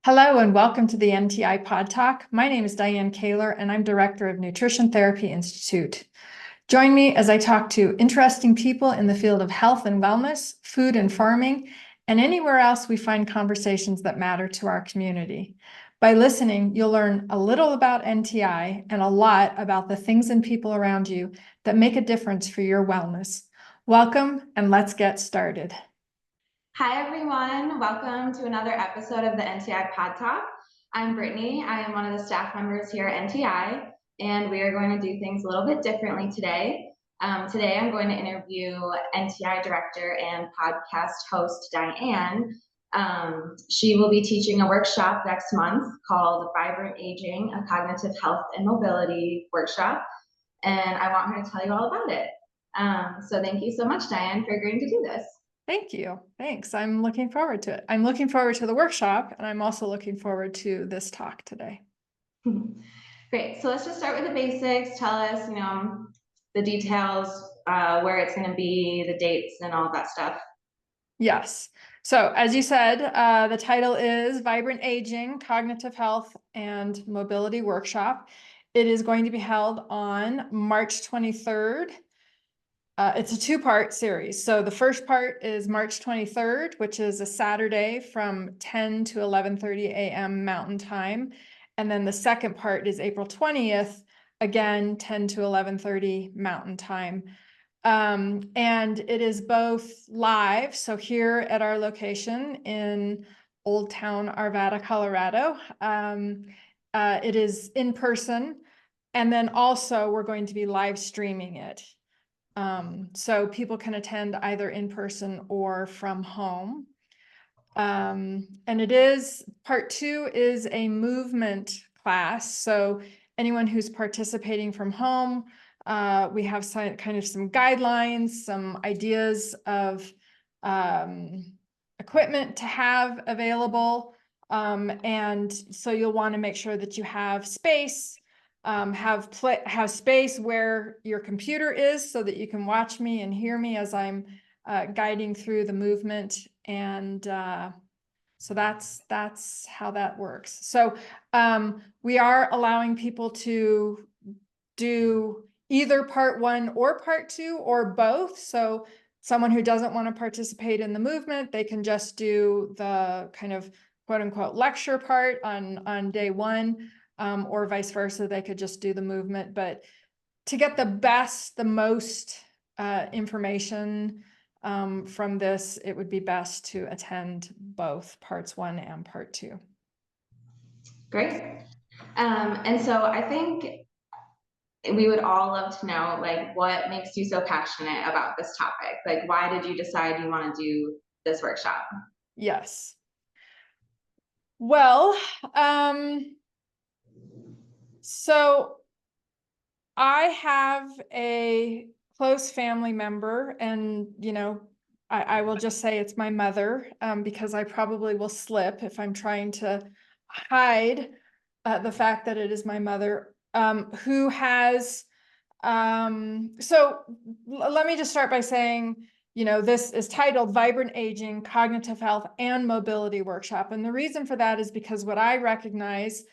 Hello and welcome to the NTI PodTalk. My name is Dianne Koehler and I'm Director of Nutrition Therapy Institute. Join me as I talk to interesting people in the field of health and wellness, food and farming, and anywhere else we find conversations that matter to our community. By listening, you'll learn a little about NTI and a lot about the things and people around you that make a difference for your wellness. Welcome and let's get started. Hi, everyone. Welcome to another episode of the NTI PodTalk. I'm Brittany. I am one of the staff members here at NTI, and we are going to do things a little bit differently today. Today, I'm going to interview NTI Director and podcast host Dianne. She will be teaching a workshop next month called Vibrant Aging, a Cognitive Health and Mobility Workshop, and I want her to tell you all about it. So thank you so much, Dianne, for agreeing to do this. Thank you. Thanks. I'm looking forward to it. I'm looking forward to the workshop, and I'm also looking forward to this talk today. Great. So let's just start with the basics. Tell us, the details, where it's going to be, the dates, and all of that stuff. Yes. So as you said, the title is Vibrant Aging, Cognitive Health and Mobility Workshop. It is going to be held on March 23rd. It's a two-part series. So the first part is March 23rd, which is a Saturday from 10 to 11:30 a.m. Mountain Time. And then the second part is April 20th, again, 10 to 11:30 Mountain Time. And it is both live. So here at our location in Old Town Arvada, Colorado, it is in person. And then also we're going to be live streaming it. So people can attend either in person or from home. And it is, part two is a movement class. So anyone who's participating from home, we have kind of some guidelines, some ideas of equipment to have available. And so you'll want to make sure that you have space, have space where your computer is so that you can watch me and hear me as I'm guiding through the movement. And so that's how that works. So we are allowing people to do either part one or part two or both. So someone who doesn't want to participate in the movement, they can just do the kind of quote unquote lecture part on day one, or vice versa. They could just do the movement. But to get the most information from this, it would be best to attend both parts one and part two. Great. And so I think we would all love to know, like, what makes you so passionate about this topic? Like, why did you decide you want to do this workshop? Yes. Well, so I have a close family member, and I will just say it's my mother, because I probably will slip if I'm trying to hide the fact that it is my mother, who has so let me just start by saying, this is titled Vibrant Aging, Cognitive Health and Mobility Workshop. And the reason for that is because what I recognize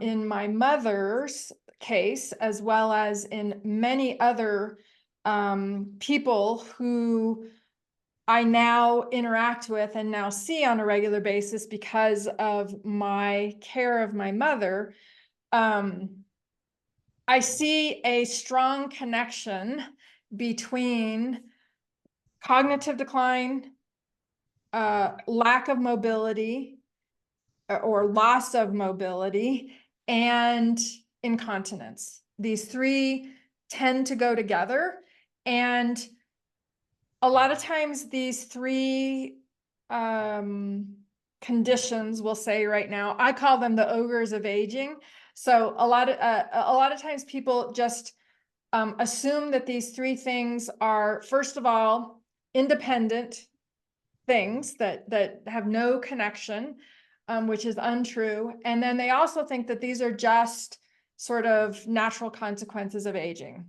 in my mother's case, as well as in many other people who I now interact with and now see on a regular basis because of my care of my mother, I see a strong connection between cognitive decline, lack of mobility, or loss of mobility, and incontinence. These three tend to go together. And a lot of times these three conditions, we'll say right now, I call them the ogres of aging. So a lot of times people just assume that these three things are, first of all, independent things that have no connection, which is untrue. And then they also think that these are just sort of natural consequences of aging.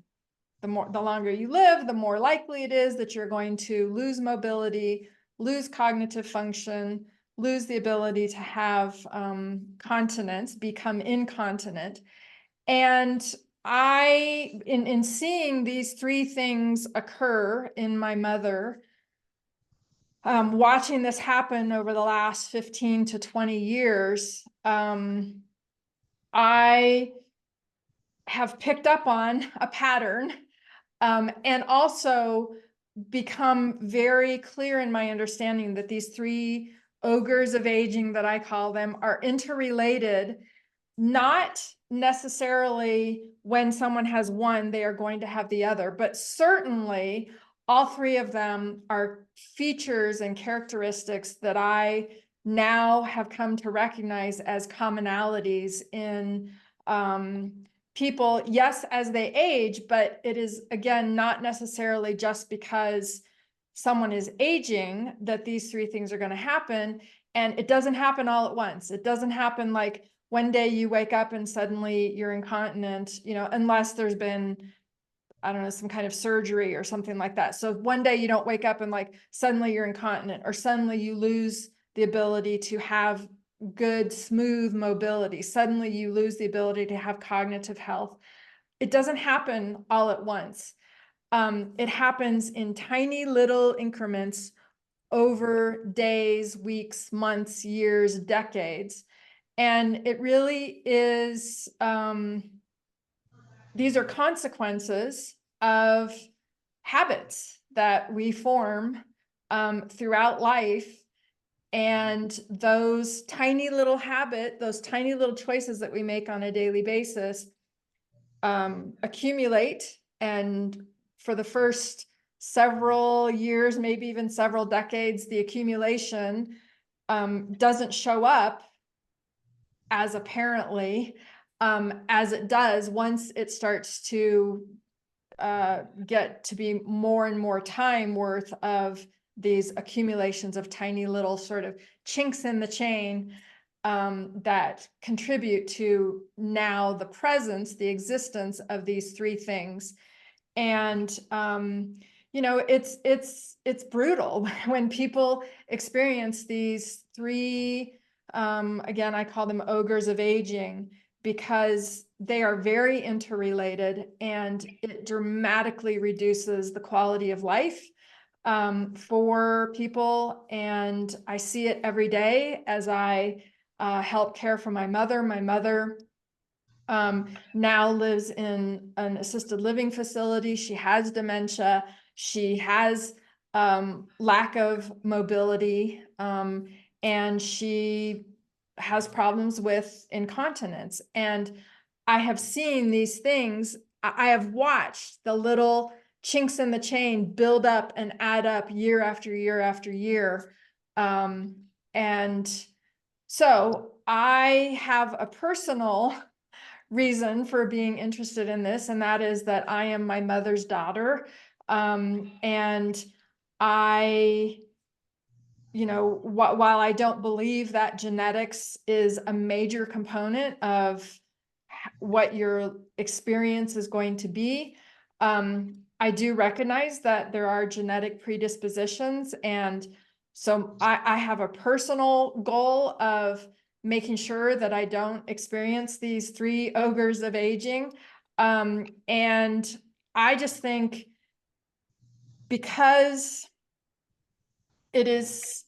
The longer you live, the more likely it is that you're going to lose mobility, lose cognitive function, lose the ability to have continence, become incontinent. And in seeing these three things occur in my mother, watching this happen over the last 15 to 20 years, I have picked up on a pattern, and also become very clear in my understanding that these three ogres of aging, that I call them, are interrelated. Not necessarily when someone has one, they are going to have the other, but certainly all three of them are features and characteristics that I now have come to recognize as commonalities in people, yes, as they age, but it is, again, not necessarily just because someone is aging that these three things are going to happen. And it doesn't happen all at once. It doesn't happen like one day you wake up and suddenly you're incontinent, unless there's been, I don't know, some kind of surgery or something like that. So one day you don't wake up and like suddenly you're incontinent, or suddenly you lose the ability to have good, smooth mobility. Suddenly you lose the ability to have cognitive health. It doesn't happen all at once. It happens in tiny little increments over days, weeks, months, years, decades. And it really is, these are consequences of habits that we form throughout life. And those tiny little those tiny little choices that we make on a daily basis accumulate. And for the first several years, maybe even several decades, the accumulation doesn't show up as apparently as it does once it starts to get to be more and more time worth of these accumulations of tiny little sort of chinks in the chain that contribute to now the presence, the existence of these three things. And it's brutal when people experience these three, again, I call them ogres of aging, because they are very interrelated, and it dramatically reduces the quality of life for people. And I see it every day as I help care for my mother. My mother now lives in an assisted living facility. She has dementia. She has lack of mobility, and she has problems with incontinence. And I have seen these things. I have watched the little chinks in the chain build up and add up year after year after year. And so I have a personal reason for being interested in this, and that is that I am my mother's daughter. And I, while I don't believe that genetics is a major component of what your experience is going to be, I do recognize that there are genetic predispositions. And so I have a personal goal of making sure that I don't experience these three ogres of aging. And I just think, because it is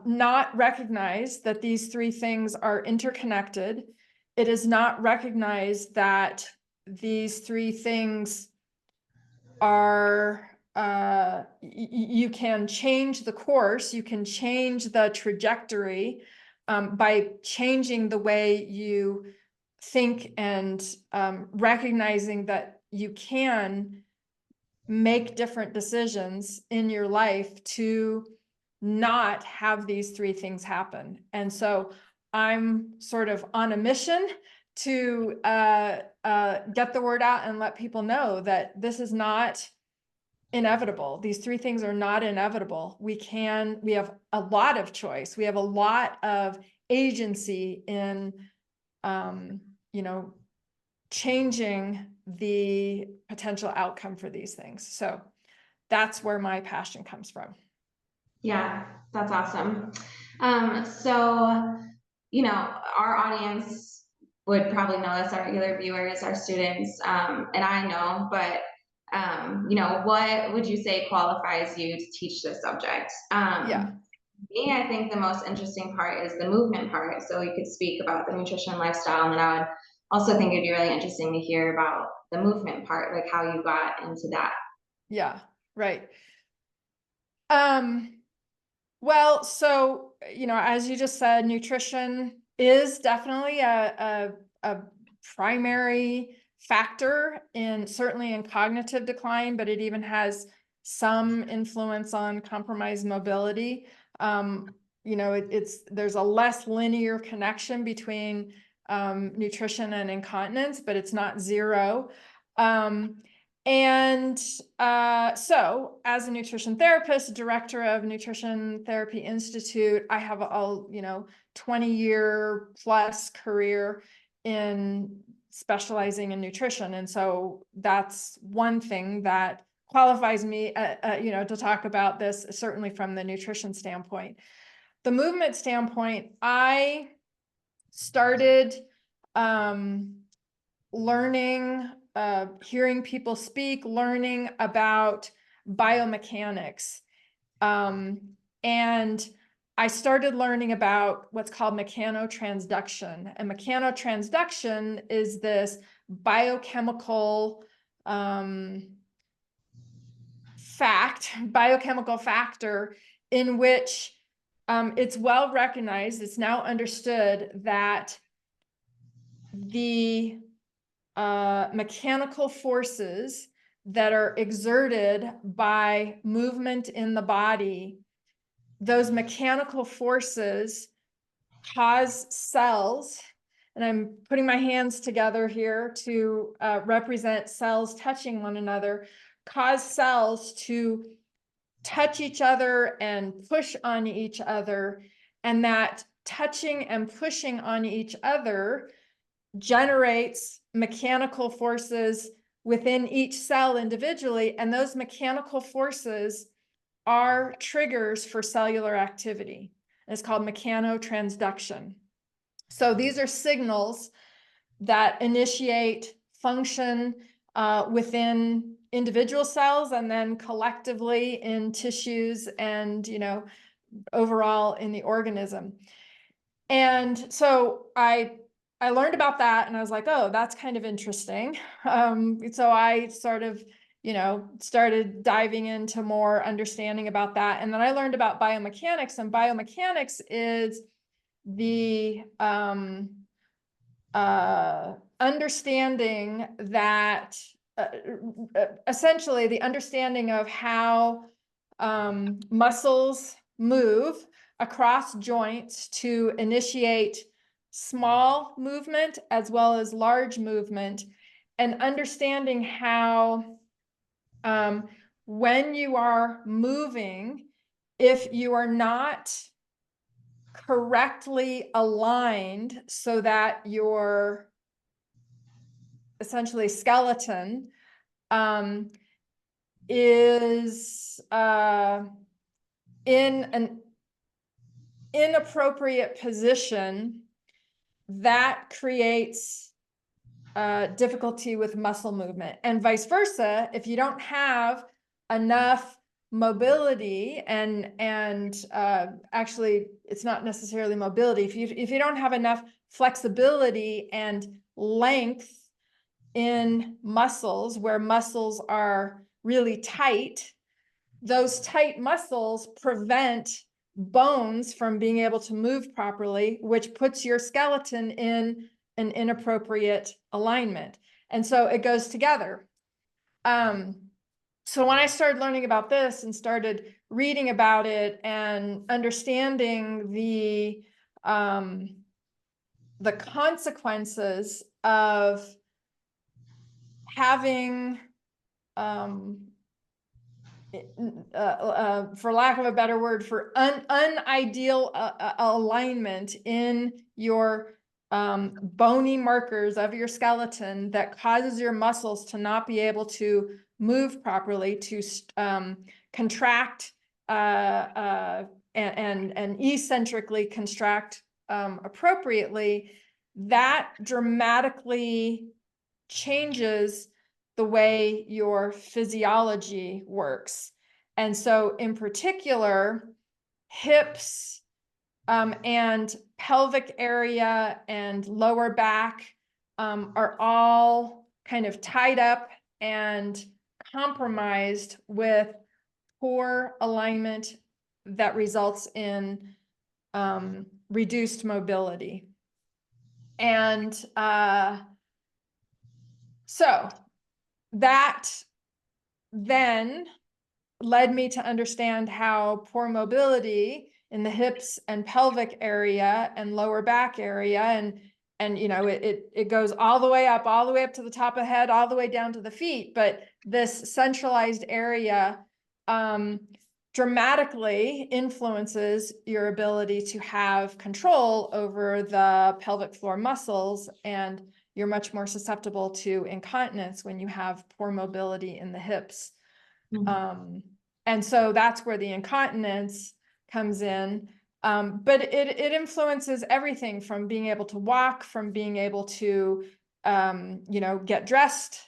not recognized that these three things are interconnected, it is not recognized that these three things are, you can change the course, you can change the trajectory by changing the way you think, and recognizing that you can make different decisions in your life to not have these three things happen. And so I'm sort of on a mission to get the word out and let people know that this is not inevitable. These three things are not inevitable. We have a lot of choice. We have a lot of agency in, changing the potential outcome for these things. So that's where my passion comes from. Yeah, that's awesome. So, you know, our audience would probably know this, our regular viewers, our students, and I know, but you know, what would you say qualifies you to teach this subject? Yeah. Me, I think the most interesting part is the movement part. So you could speak about the nutrition lifestyle, and then I would also think it'd be really interesting to hear about the movement part, like how you got into that. Yeah. Right. Um, well, so, as you just said, nutrition is definitely a primary factor in certainly in cognitive decline, but it even has some influence on compromised mobility. There's a less linear connection between nutrition and incontinence, but it's not zero. Um, so as a nutrition therapist, director of Nutrition Therapy Institute, I have a 20-year plus career in specializing in nutrition. And so that's one thing that qualifies me, to talk about this, certainly from the nutrition standpoint. The movement standpoint, I started learning, hearing people speak, learning about biomechanics. And I started learning about what's called mechanotransduction. And mechanotransduction is this biochemical biochemical factor in which it's well recognized, it's now understood that the mechanical forces that are exerted by movement in the body, those mechanical forces cause cells, and I'm putting my hands together here to represent cells touching one another, cause cells to touch each other and push on each other, and that touching and pushing on each other generates mechanical forces within each cell individually, and those mechanical forces are triggers for cellular activity. It's called mechanotransduction. So these are signals that initiate function within individual cells and then collectively in tissues and, overall in the organism. And so I learned about that and I was like, oh, that's kind of interesting. So I sort of, started diving into more understanding about that. And then I learned about biomechanics, and biomechanics is the understanding that essentially the understanding of how muscles move across joints to initiate small movement as well as large movement, and understanding how when you are moving, if you are not correctly aligned so that your essentially skeleton is in an inappropriate position, that creates difficulty with muscle movement, and vice versa. If you don't have enough mobility and actually it's not necessarily mobility, if you don't have enough flexibility and length in muscles, where muscles are really tight, those tight muscles prevent bones from being able to move properly, which puts your skeleton in an inappropriate alignment. And so it goes together. So when I started learning about this and started reading about it and understanding the consequences of having for lack of a better word, for unideal alignment in your bony markers of your skeleton that causes your muscles to not be able to move properly, to contract and eccentrically contract appropriately, that dramatically changes the way your physiology works. And so in particular, hips and pelvic area and lower back are all kind of tied up and compromised with poor alignment that results in reduced mobility. And so that then led me to understand how poor mobility in the hips and pelvic area and lower back area, and you know, it goes all the way up to the top of the head, all the way down to the feet, but this centralized area dramatically influences your ability to have control over the pelvic floor muscles, and you're much more susceptible to incontinence when you have poor mobility in the hips. And so that's where the incontinence comes in. But it influences everything from being able to walk, from being able to, you know, get dressed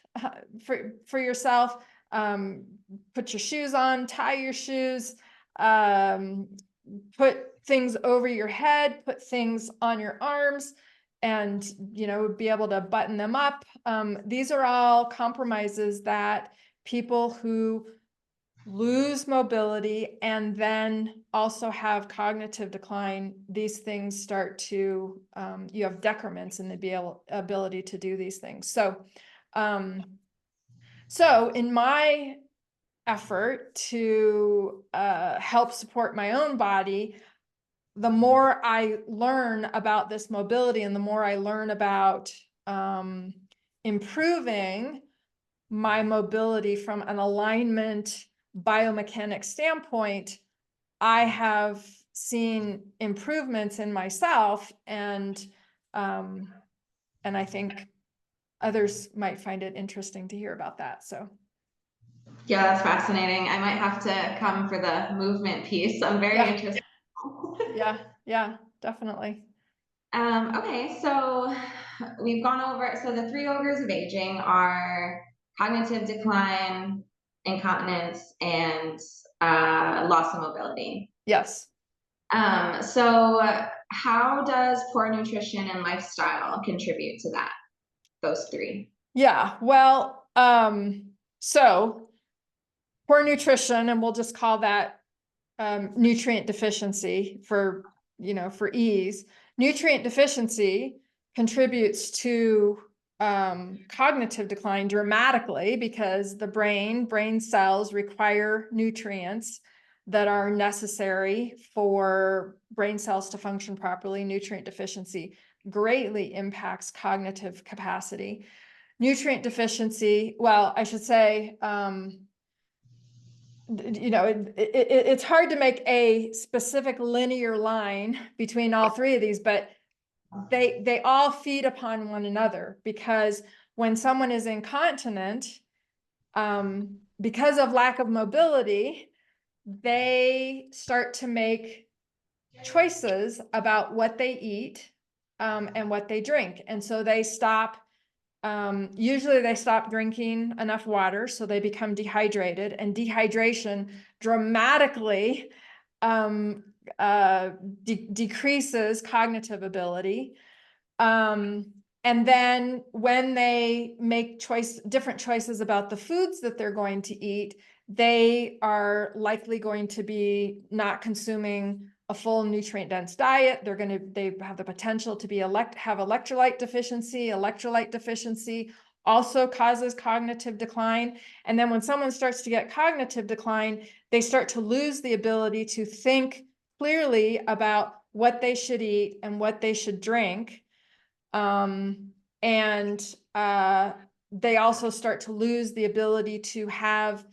for yourself, put your shoes on, tie your shoes, put things over your head, put things on your arms, and, you know, be able to button them up. These are all compromises that people who lose mobility and then also have cognitive decline, these things start to, you have decrements in the ability to do these things. So, so in my effort to help support my own body, the more I learn about this mobility and the more I learn about improving my mobility from an alignment biomechanic standpoint, I have seen improvements in myself, and I think others might find it interesting to hear about that. So Yeah, that's fascinating. I might have to come for the movement piece. I'm very interested. Yeah, definitely. Okay, so we've gone over, so the three ogres of aging are cognitive decline, incontinence, and loss of mobility. Yes. So how does poor nutrition and lifestyle contribute to that, those three? Yeah, well, so poor nutrition, and we'll just call that nutrient deficiency for, you know, for ease. Nutrient deficiency contributes to cognitive decline dramatically because the brain cells require nutrients that are necessary for brain cells to function properly. Nutrient deficiency greatly impacts cognitive capacity. Nutrient deficiency, well, I should say, you know, it's hard to make a specific linear line between all three of these, but they all feed upon one another, because when someone is incontinent, because of lack of mobility, they start to make choices about what they eat and what they drink. And so they stop, usually they stop drinking enough water, so they become dehydrated, and dehydration dramatically decreases cognitive ability. And then when they make different choices about the foods that they're going to eat, they are likely going to be not consuming a full nutrient dense diet. They have the potential to have electrolyte deficiency. Electrolyte deficiency also causes cognitive decline. And then when someone starts to get cognitive decline, they start to lose the ability to think clearly about what they should eat and what they should drink. They also start to lose the ability to have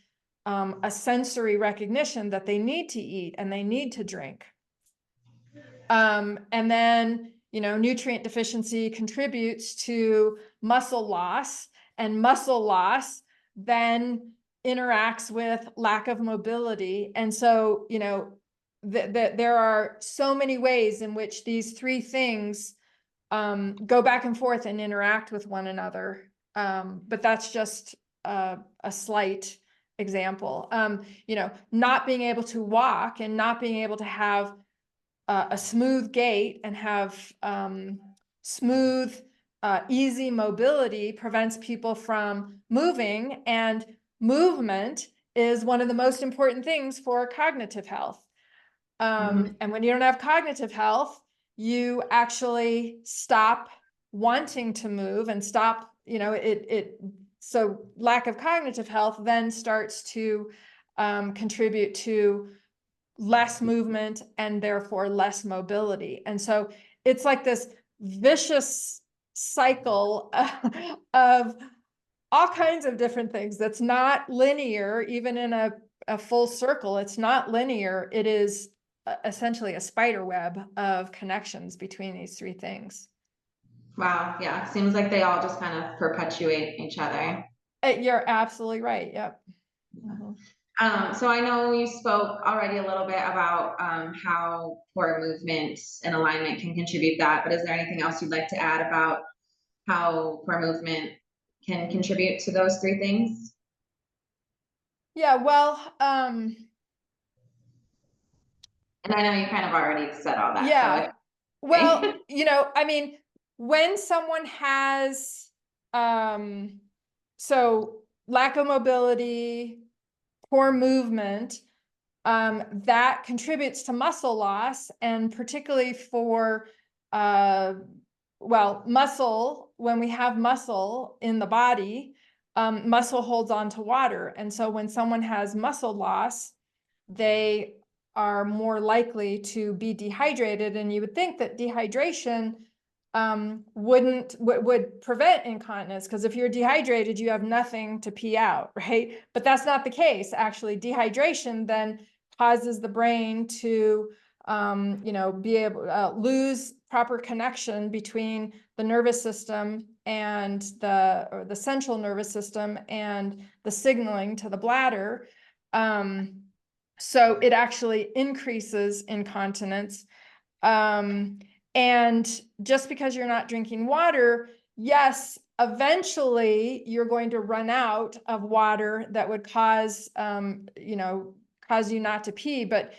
a sensory recognition that they need to eat and they need to drink. And then, you know, nutrient deficiency contributes to muscle loss, and muscle loss then interacts with lack of mobility. And so, you know, that there are so many ways in which these three things go back and forth and interact with one another. But that's just a slight example. Not being able to walk and not being able to have a smooth gait and have smooth, easy mobility prevents people from moving. And movement is one of the most important things for cognitive health. And when you don't have cognitive health, you actually stop wanting to move and stop, so lack of cognitive health then starts to contribute to less movement and therefore less mobility. And so it's like this vicious cycle of all kinds of different things that's not linear, even in a full circle. It's not linear. It is essentially a spider web of connections between these three things. Wow, yeah, seems like they all just kind of perpetuate each other. You're absolutely right. Yep. Mhm. So I know you spoke already a little bit about how poor movement and alignment can contribute that, but is there anything else you'd like to add about how poor movement can contribute to those three things? Yeah, well, And I know you kind of already said all that, so yeah. Well, I mean, when someone has so lack of mobility, poor movement, that contributes to muscle loss, and particularly for muscle, when we have muscle in the body, muscle holds on to water. And so when someone has muscle loss, they are more likely to be dehydrated. And you would think that dehydration would prevent incontinence, because if you're dehydrated, you have nothing to pee out, right? But that's not the case. Actually, dehydration then causes the brain to be able lose proper connection between the nervous system and the central nervous system and the signaling to the bladder. So it actually increases incontinence. And just because you're not drinking water, yes, eventually you're going to run out of water that would cause you not to pee. But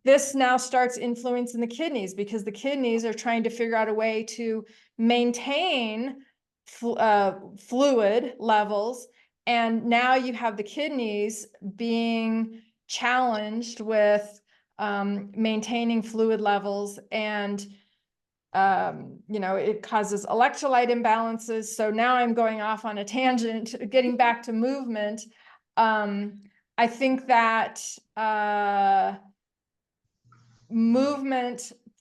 this now starts influencing the kidneys, because the kidneys are trying to figure out a way to maintain fluid levels. And now you have the kidneys being challenged with maintaining fluid levels, and it causes electrolyte imbalances. So now I'm going off on a tangent, getting back to movement. I think that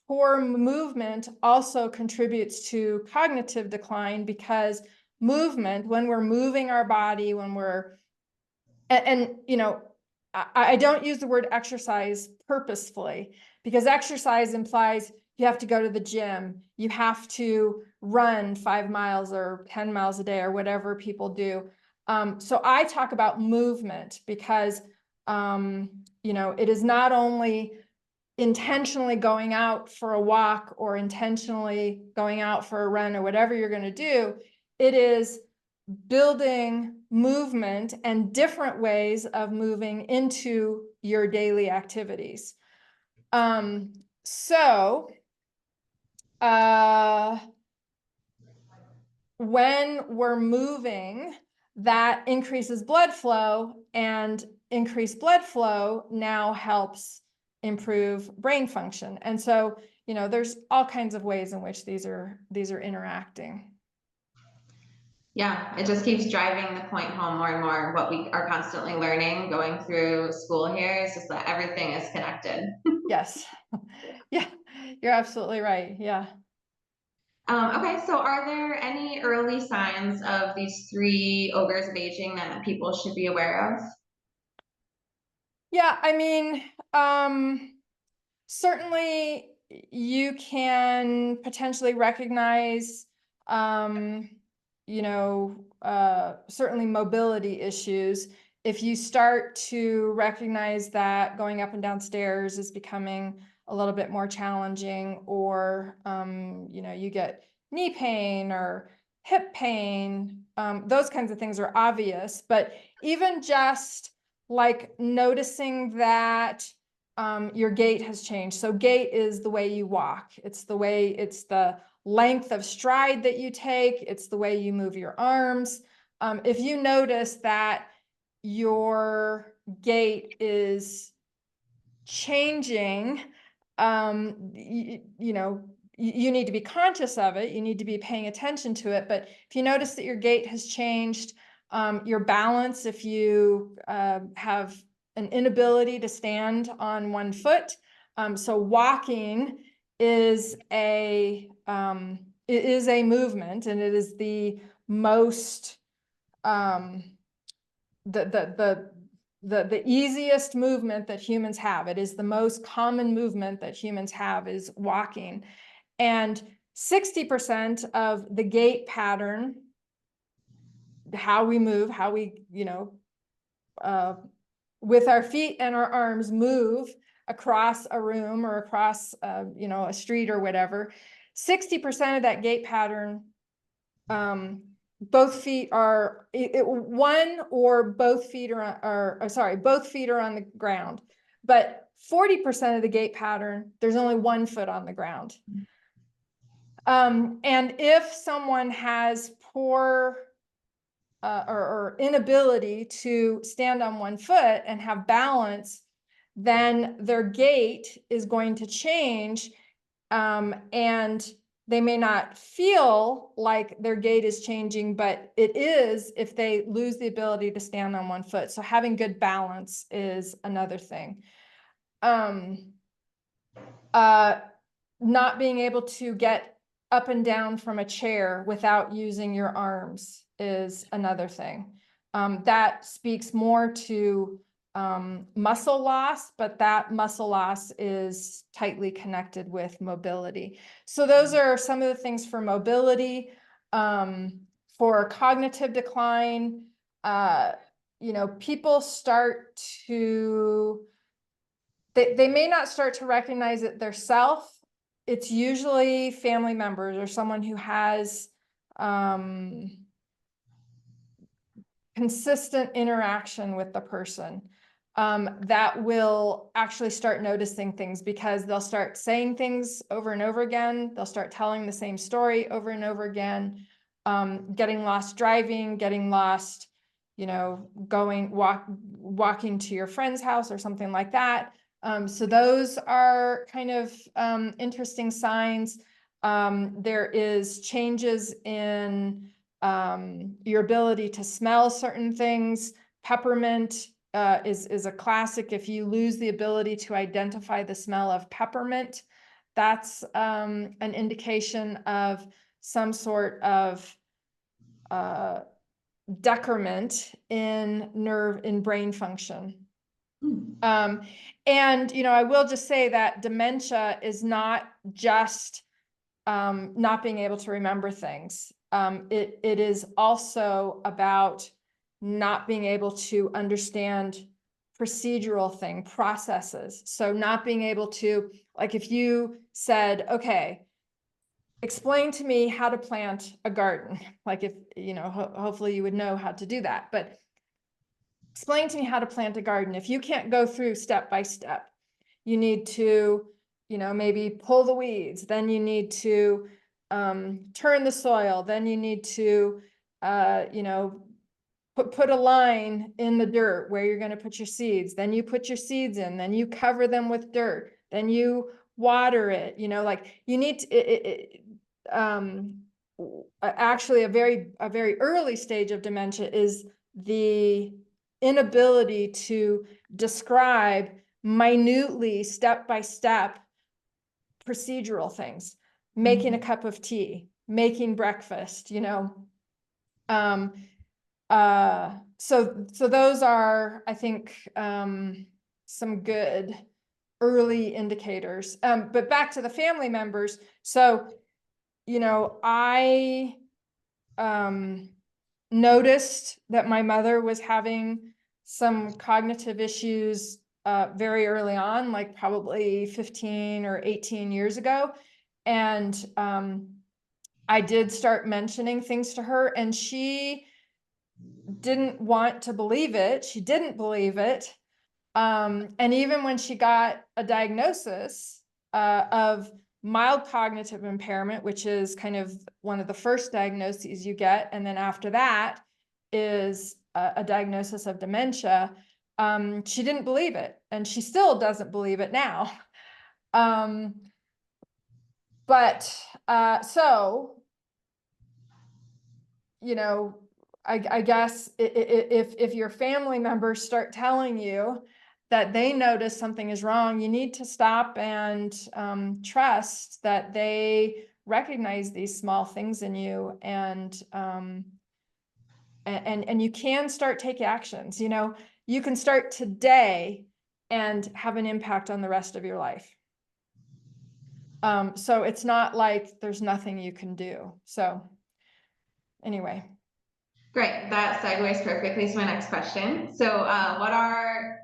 poor movement also contributes to cognitive decline, because movement, when we're moving our body, when we're, I don't use the word exercise purposefully, because exercise implies you have to go to the gym, you have to run 5 miles or 10 miles a day or whatever people do. So I talk about movement because, it is not only intentionally going out for a walk or intentionally going out for a run or whatever you're going to do. It is building movement and different ways of moving into your daily activities. So when we're moving, that increases blood flow, and increased blood flow now helps improve brain function. And so, there's all kinds of ways in which these are interacting. Yeah, it just keeps driving the point home more and more. What we are constantly learning going through school here is just that everything is connected. Yes. Yeah, you're absolutely right. Yeah. Okay, so are there any early signs of these three ogres of aging that people should be aware of? Yeah, I mean, certainly you can potentially recognize, certainly mobility issues if you start to recognize that going up and down stairs is becoming a little bit more challenging, or, you know, you get knee pain or hip pain, those kinds of things are obvious. But even just like noticing that your gait has changed. So gait is the way you walk. It's the length of stride that you take. It's the way you move your arms. If you notice that your gait is changing, you know, you need to be conscious of it. You need to be paying attention to it. But if you notice that your gait has changed, your balance, if you have an inability to stand on one foot, so walking is a movement, and it is the most the easiest movement that humans have. It is the most common movement that humans have, is walking. And 60% of the gait pattern, how we move, how we, you know, with our feet and our arms move across a room or across, you know, a street or whatever, 60% of that gait pattern, both feet are one or both feet are sorry, both feet are on the ground. But 40% of the gait pattern, there's only one foot on the ground. And if someone has poor or inability to stand on one foot and have balance, then their gait is going to change, and they may not feel like their gait is changing, but it is if they lose the ability to stand on one foot. So having good balance is another thing. Not being able to get up and down from a chair without using your arms is another thing. That speaks more to muscle loss, but that muscle loss is tightly connected with mobility. So those are some of the things for mobility. For cognitive decline, you know, people start to, they may not start to recognize it themselves. It's usually family members or someone who has consistent interaction with the person, that will actually start noticing things, because they'll start saying things over and over again. They'll start telling the same story over and over again, getting lost driving, getting lost, you know, walking to your friend's house or something like that. So those are kind of interesting signs. There is changes in your ability to smell certain things. Peppermint is a classic. If you lose the ability to identify the smell of peppermint, that's an indication of some sort of decrement in brain function. And, you know, I will just say that dementia is not just not being able to remember things. It is also about not being able to understand procedural processes. So not being able to, like, if you said, okay, explain to me how to plant a garden, like, if, you know, hopefully you would know how to do that, but explain to me how to plant a garden. If you can't go through step by step, you need to, you know, maybe pull the weeds, then you need to turn the soil, then you need to, you know, put a line in the dirt where you're going to put your seeds, then you put your seeds in, then you cover them with dirt, then you water it, you know, like you need to, actually a very early stage of dementia is the inability to describe minutely, step by step, procedural things, making a cup of tea, making breakfast, you know. So those are, I think, some good early indicators. But back to the family members. So, you know, I noticed that my mother was having some cognitive issues very early on, like probably 15 or 18 years ago. And I did start mentioning things to her, and she didn't want to believe it. She didn't believe it. And even when she got a diagnosis of mild cognitive impairment, which is kind of one of the first diagnoses you get, and then after that is a diagnosis of dementia, she didn't believe it, and she still doesn't believe it now. So, you know, I guess if your family members start telling you that they notice something is wrong, you need to stop and trust that they recognize these small things in you, and you can start taking actions. You know, you can start today and have an impact on the rest of your life. So it's not like there's nothing you can do. So anyway. Great, that segues perfectly to my next question. So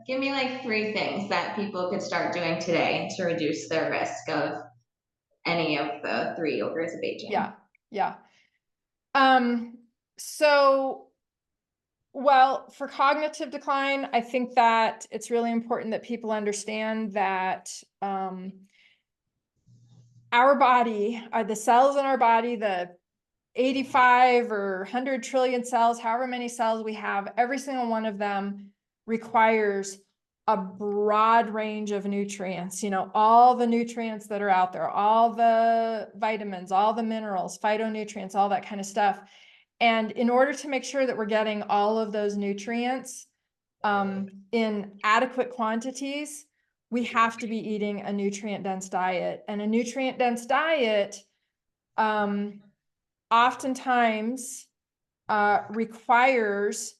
give me like 3 things that people could start doing today to reduce their risk of any of the 3 ogres of aging. Yeah. So, well, for cognitive decline, I think that it's really important that people understand that our body, the cells in our body, the 85 or 100 trillion cells, however many cells we have, every single one of them requires a broad range of nutrients. You know, all the nutrients that are out there, all the vitamins, all the minerals, phytonutrients, all that kind of stuff. And in order to make sure that we're getting all of those nutrients in adequate quantities, we have to be eating a nutrient-dense diet. And a nutrient-dense diet oftentimes requires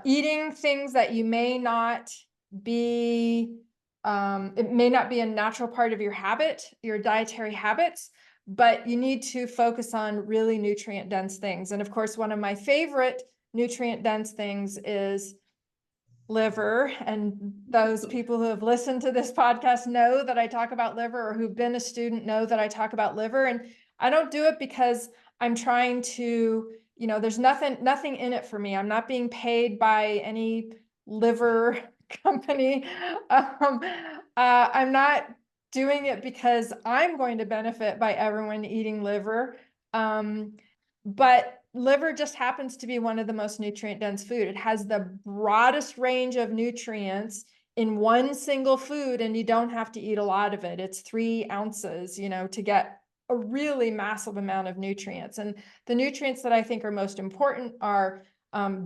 eating things that you may not be, it may not be a natural part of your dietary habits, but you need to focus on really nutrient dense things. And of course, one of my favorite nutrient dense things is liver. And those people who have listened to this podcast know that I talk about liver, or who've been a student know that I talk about liver. And I don't do it because I'm trying to, you know, there's nothing in it for me. I'm not being paid by any liver company. I'm not doing it because I'm going to benefit by everyone eating liver. But liver just happens to be one of the most nutrient dense food. It has the broadest range of nutrients in one single food, and you don't have to eat a lot of it. It's 3 ounces, you know, to get a really massive amount of nutrients. And the nutrients that I think are most important are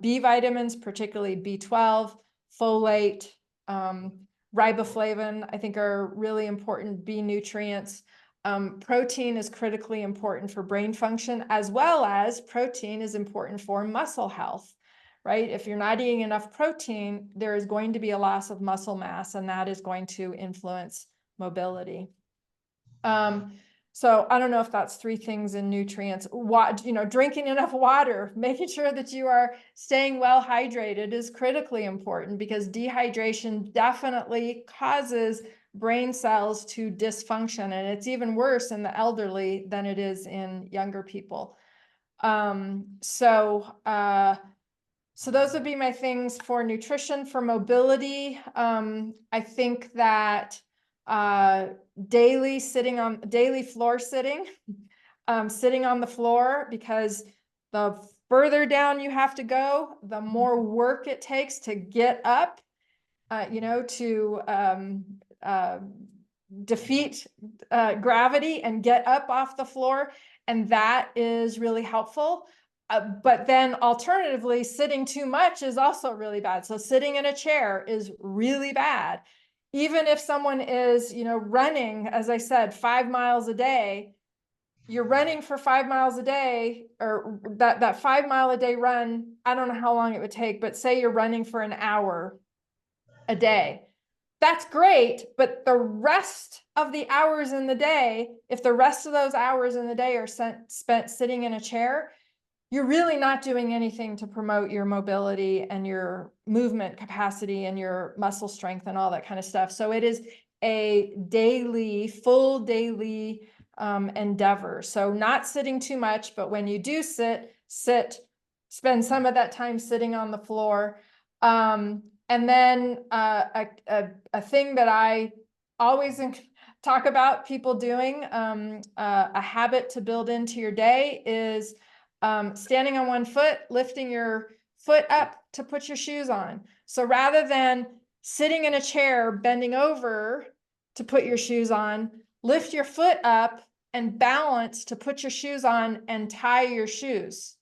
B vitamins, particularly B12, folate, riboflavin, I think are really important B nutrients. Protein is critically important for brain function, as well as protein is important for muscle health, right? If you're not eating enough protein, there is going to be a loss of muscle mass, and that is going to influence mobility. So I don't know if that's 3 things in nutrients. You know, drinking enough water, making sure that you are staying well hydrated is critically important, because dehydration definitely causes brain cells to dysfunction, and it's even worse in the elderly than it is in younger people. So those would be my things for nutrition. For mobility, I think that daily floor sitting, sitting on the floor, because the further down you have to go, the more work it takes to get up, you know, to defeat gravity and get up off the floor. And that is really helpful. But then alternatively, sitting too much is also really bad. So sitting in a chair is really bad. Even if someone is, you know, running, as I said, 5 miles a day, you're running for 5 miles a day, or that 5 mile a day run, I don't know how long it would take, but say you're running for an hour a day. That's great, but the rest of the hours in the day, if the rest of those hours in the day are spent sitting in a chair, you're really not doing anything to promote your mobility and your movement capacity and your muscle strength and all that kind of stuff. So it is a full daily endeavor. So not sitting too much, but when you do sit, spend some of that time sitting on the floor. And then a thing that I always talk about people doing, a habit to build into your day is standing on one foot, lifting your foot up to put your shoes on. So rather than sitting in a chair, bending over to put your shoes on, lift your foot up and balance to put your shoes on and tie your shoes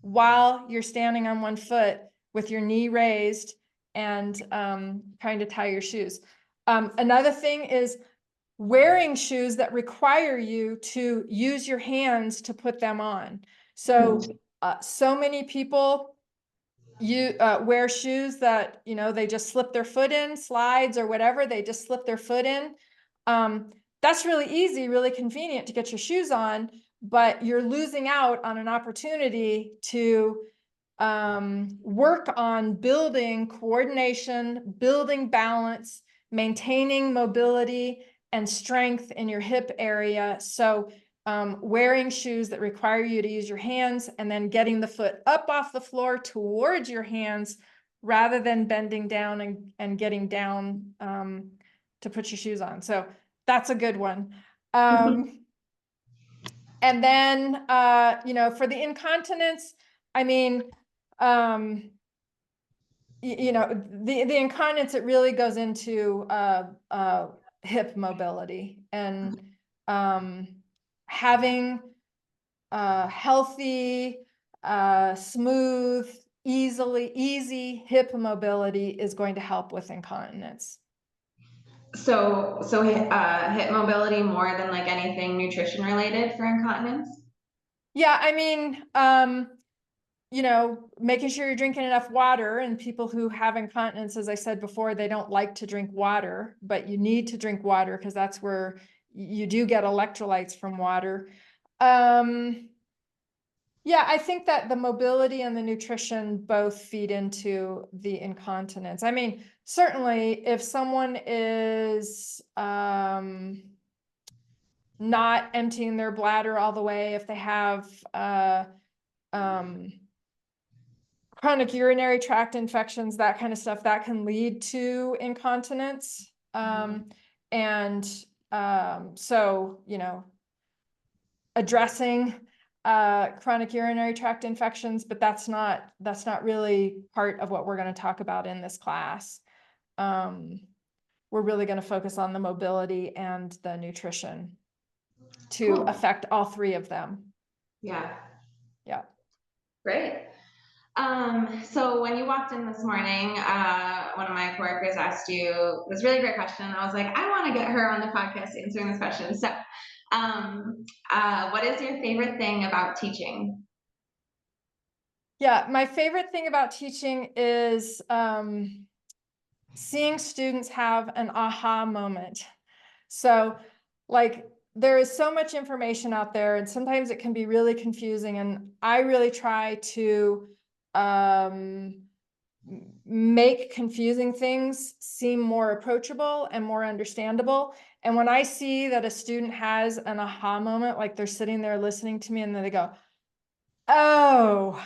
while you're standing on one foot with your knee raised and trying to tie your shoes. Another thing is wearing shoes that require you to use your hands to put them on. So, so many people wear shoes that, they just slip their foot in, slides or whatever, they just slip their foot in. That's really easy, really convenient to get your shoes on, but you're losing out on an opportunity to work on building coordination, building balance, maintaining mobility and strength in your hip area. So wearing shoes that require you to use your hands and then getting the foot up off the floor towards your hands rather than bending down and getting down to put your shoes on. So that's a good one. And then, for the incontinence, I mean, the incontinence, it really goes into hip mobility and having healthy, smooth, easy hip mobility is going to help with incontinence. So hip mobility more than like anything nutrition related for incontinence? Yeah, I mean, making sure you're drinking enough water, and people who have incontinence, as I said before, they don't like to drink water, but you need to drink water because that's where you do get electrolytes from water. Yeah, I think that the mobility and the nutrition both feed into the incontinence. I mean, certainly if someone is not emptying their bladder all the way, if they have chronic urinary tract infections, that kind of stuff, that can lead to incontinence. So, addressing chronic urinary tract infections, but that's not really part of what we're going to talk about in this class. We're really going to focus on the mobility and the nutrition to affect all three of them. Yeah. Yeah. Great. So when you walked in this morning, one of my coworkers asked you this really great question. I was like, I want to get her on the podcast answering this question. So, what is your favorite thing about teaching? Yeah, my favorite thing about teaching is seeing students have an aha moment. So, like, there is so much information out there, and sometimes it can be really confusing. And I really try to make confusing things seem more approachable and more understandable. And when I see that a student has an aha moment, like they're sitting there listening to me and then they go, oh,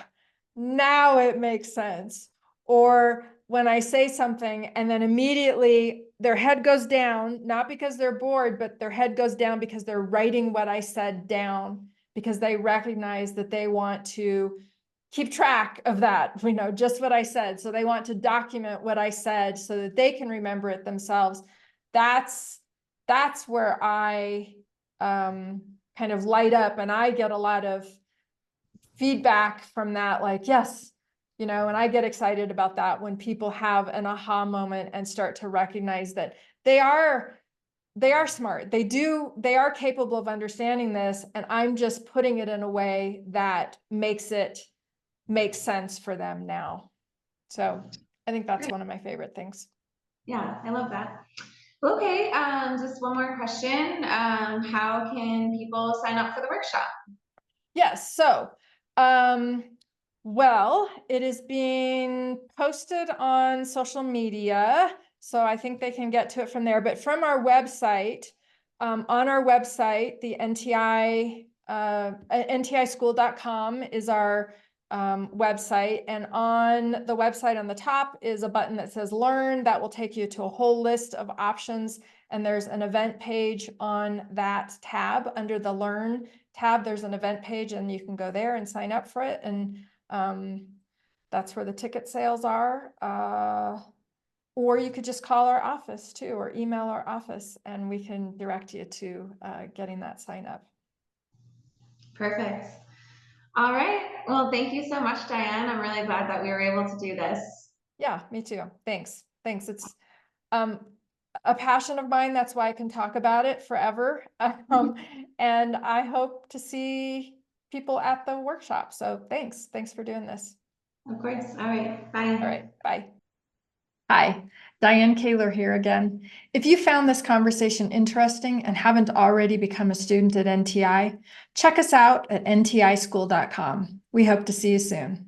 now it makes sense. Or when I say something and then immediately their head goes down, not because they're bored, but their head goes down because they're writing what I said down, because they recognize that they want to keep track of that, just what I said. So they want to document what I said so that they can remember it themselves. That's where I kind of light up, and I get a lot of feedback from that, like, yes, and I get excited about that when people have an aha moment and start to recognize that they are smart. They are capable of understanding this, and I'm just putting it in a way that makes it make sense for them now. So I think that's one of my favorite things. Yeah, I love that. Okay, just one more question. How can people sign up for the workshop? Yes. So Well, it is being posted on social media, so I think they can get to it from there. But from our website, on our website, the NTI, ntischool.com is our website. And on the website on the top is a button that says Learn. That will take you to a whole list of options. And there's an event page on that tab. Under the Learn tab, there's an event page, and you can go there and sign up for it. And that's where the ticket sales are. Or you could just call our office too, or email our office, and we can direct you to getting that sign up. Perfect. All right. Well, thank you so much, Dianne. I'm really glad that we were able to do this. Yeah, me too. Thanks. It's a passion of mine. That's why I can talk about it forever. And I hope to see people at the workshop. So thanks. Thanks for doing this. Of course. All right. Bye. All right. Bye. Hi, Dianne Koehler here again. If you found this conversation interesting and haven't already become a student at NTI, check us out at ntischool.com. We hope to see you soon.